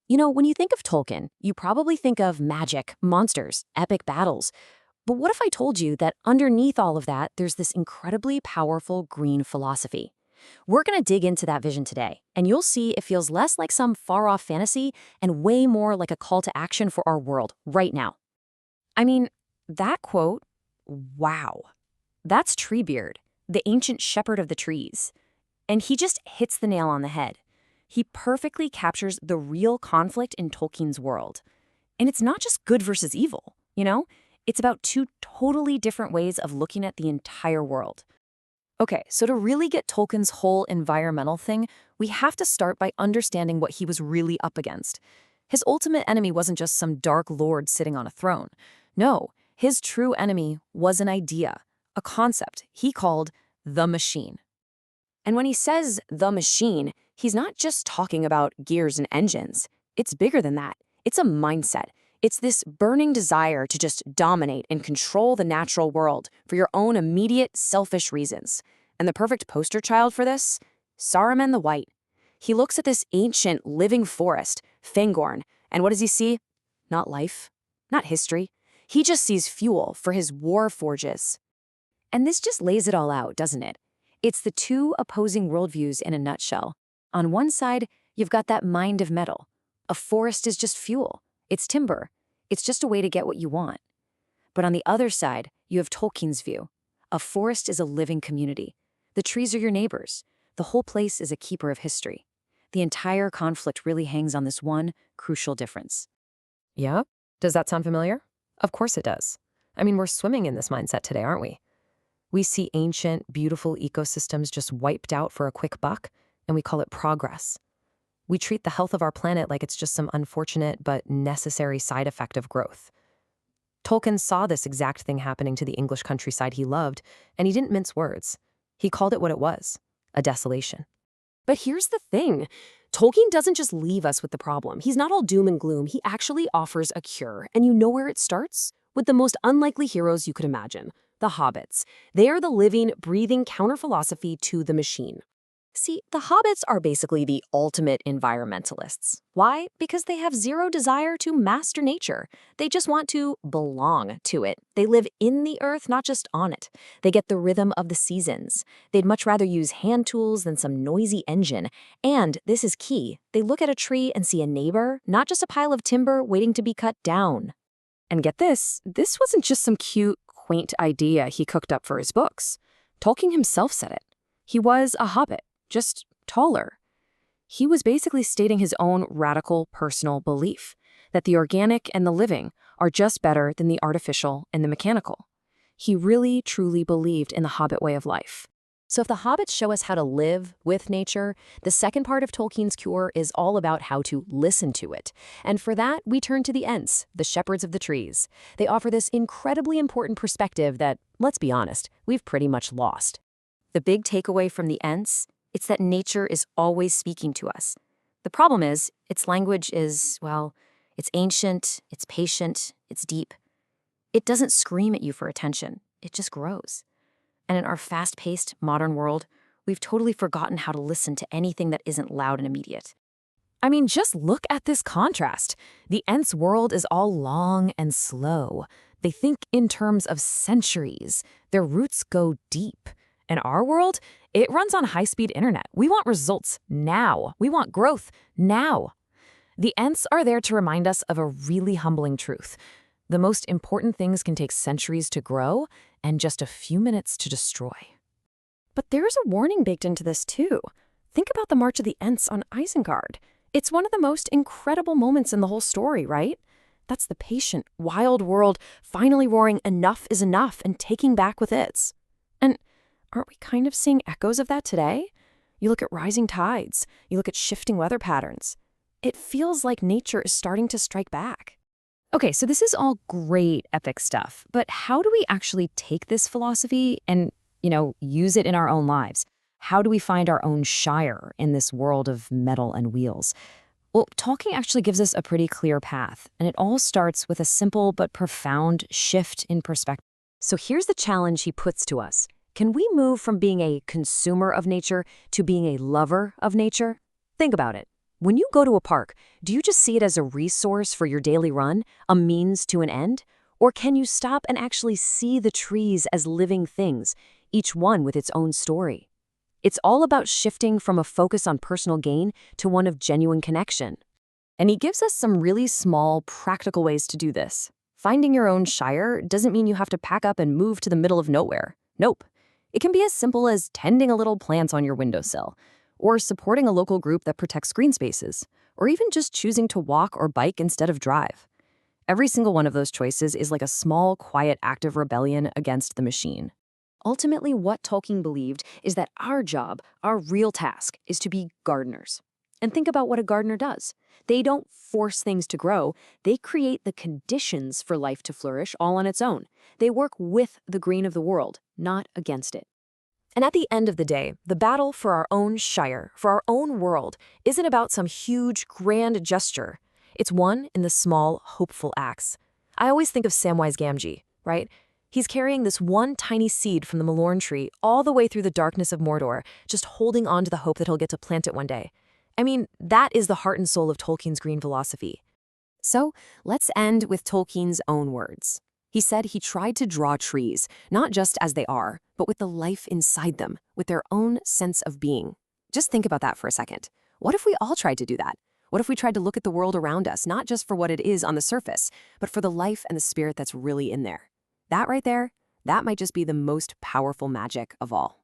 When you think of Tolkien, you probably think of magic, monsters, epic battles. But what if I told you that underneath all of that, there's this incredibly powerful green philosophy? We're going to dig into that vision today, and you'll see it feels less like some far-off fantasy and way more like a call to action for our world right now. I mean, that quote, wow. That's Treebeard, the ancient shepherd of the trees. And he just hits the nail on the head. He perfectly captures the real conflict in Tolkien's world. And it's not just good versus evil. It's about two totally different ways of looking at the entire world. Okay, so to really get Tolkien's whole environmental thing, we have to start by understanding what he was really up against. His ultimate enemy wasn't just some dark lord sitting on a throne. No, his true enemy was an idea, a concept he called the machine. And when he says the machine, he's not just talking about gears and engines. It's bigger than that. It's a mindset. It's this burning desire to just dominate and control the natural world for your own immediate, selfish reasons. And the perfect poster child for this? Saruman the White. He looks at this ancient, living forest, Fangorn, and what does he see? Not life, not history. He just sees fuel for his war forges. And this just lays it all out, doesn't it? It's the two opposing worldviews in a nutshell. On one side, you've got that mind of metal. A forest is just fuel. It's timber. It's just a way to get what you want. But on the other side, you have Tolkien's view. A forest is a living community. The trees are your neighbors. The whole place is a keeper of history. The entire conflict really hangs on this one crucial difference. Yeah? Does that sound familiar? Of course it does. I mean, we're swimming in this mindset today, aren't we? We see ancient, beautiful ecosystems just wiped out for a quick buck, and we call it progress. We treat the health of our planet like it's just some unfortunate but necessary side effect of growth. Tolkien saw this exact thing happening to the English countryside he loved, and he didn't mince words. He called it what it was, a desolation. But here's the thing. Tolkien doesn't just leave us with the problem. He's not all doom and gloom. He actually offers a cure. And you know where it starts? With the most unlikely heroes you could imagine, the hobbits. They are the living, breathing counter-philosophy to the machine. See, the hobbits are basically the ultimate environmentalists. Why? Because they have zero desire to master nature. They just want to belong to it. They live in the earth, not just on it. They get the rhythm of the seasons. They'd much rather use hand tools than some noisy engine. And, this is key, they look at a tree and see a neighbor, not just a pile of timber waiting to be cut down. And get this wasn't just some cute, quaint idea he cooked up for his books. Tolkien himself said it. He was a hobbit. Just taller. He was basically stating his own radical personal belief that the organic and the living are just better than the artificial and the mechanical. He really, truly believed in the hobbit way of life. So if the hobbits show us how to live with nature, the second part of Tolkien's cure is all about how to listen to it. And for that, we turn to the Ents, the shepherds of the trees. They offer this incredibly important perspective that, let's be honest, we've pretty much lost. The big takeaway from the Ents? It's that nature is always speaking to us. The problem is, its language is, well, it's ancient, it's patient, it's deep. It doesn't scream at you for attention. It just grows. And in our fast-paced, modern world, we've totally forgotten how to listen to anything that isn't loud and immediate. I mean, just look at this contrast. The Ents' world is all long and slow. They think in terms of centuries. Their roots go deep. In our world, it runs on high-speed internet. We want results now. We want growth now. The Ents are there to remind us of a really humbling truth. The most important things can take centuries to grow and just a few minutes to destroy. But there's a warning baked into this too. Think about the March of the Ents on Isengard. It's one of the most incredible moments in the whole story, right? That's the patient, wild world finally roaring enough is enough and taking back with its. And aren't we kind of seeing echoes of that today? You look at rising tides, you look at shifting weather patterns. It feels like nature is starting to strike back. Okay, so this is all great epic stuff, but how do we actually take this philosophy and, use it in our own lives? How do we find our own Shire in this world of metal and wheels? Well, Tolkien actually gives us a pretty clear path, and it all starts with a simple but profound shift in perspective. So here's the challenge he puts to us. Can we move from being a consumer of nature to being a lover of nature? Think about it. When you go to a park, do you just see it as a resource for your daily run, a means to an end? Or can you stop and actually see the trees as living things, each one with its own story? It's all about shifting from a focus on personal gain to one of genuine connection. And he gives us some really small, practical ways to do this. Finding your own shire doesn't mean you have to pack up and move to the middle of nowhere. Nope. It can be as simple as tending a little plants on your windowsill, or supporting a local group that protects green spaces, or even just choosing to walk or bike instead of drive. Every single one of those choices is like a small, quiet act of rebellion against the machine. Ultimately, what Tolkien believed is that our job, our real task, is to be gardeners. And think about what a gardener does. They don't force things to grow, they create the conditions for life to flourish all on its own. They work with the green of the world, not against it. And at the end of the day, the battle for our own shire, for our own world, isn't about some huge, grand gesture. It's won in the small, hopeful acts. I always think of Samwise Gamgee, right? He's carrying this one tiny seed from the Malorn tree all the way through the darkness of Mordor, just holding on to the hope that he'll get to plant it one day. I mean, that is the heart and soul of Tolkien's green philosophy. So, let's end with Tolkien's own words. He said he tried to draw trees, not just as they are, but with the life inside them, with their own sense of being. Just think about that for a second. What if we all tried to do that? What if we tried to look at the world around us, not just for what it is on the surface, but for the life and the spirit that's really in there? That right there, that might just be the most powerful magic of all.